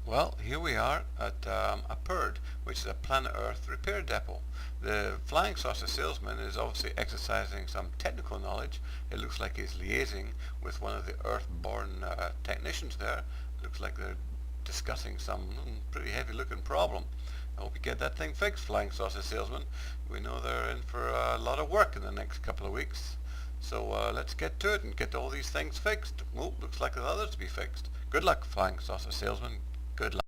Well, here we are at a PERD, which is a Planet Earth Repair Depot. The Flying Saucer Salesman is obviously exercising some technical knowledge. It looks like he's liaising with one of the Earth-born technicians there. Looks like they're discussing some pretty heavy-looking problem. I hope you get that thing fixed, Flying Saucer Salesman. We know they're in for a lot of work in the next couple of weeks. So let's get to it and get all these things fixed. Well, looks like there's others to be fixed. Good luck, Flying Saucer Salesman. Good luck.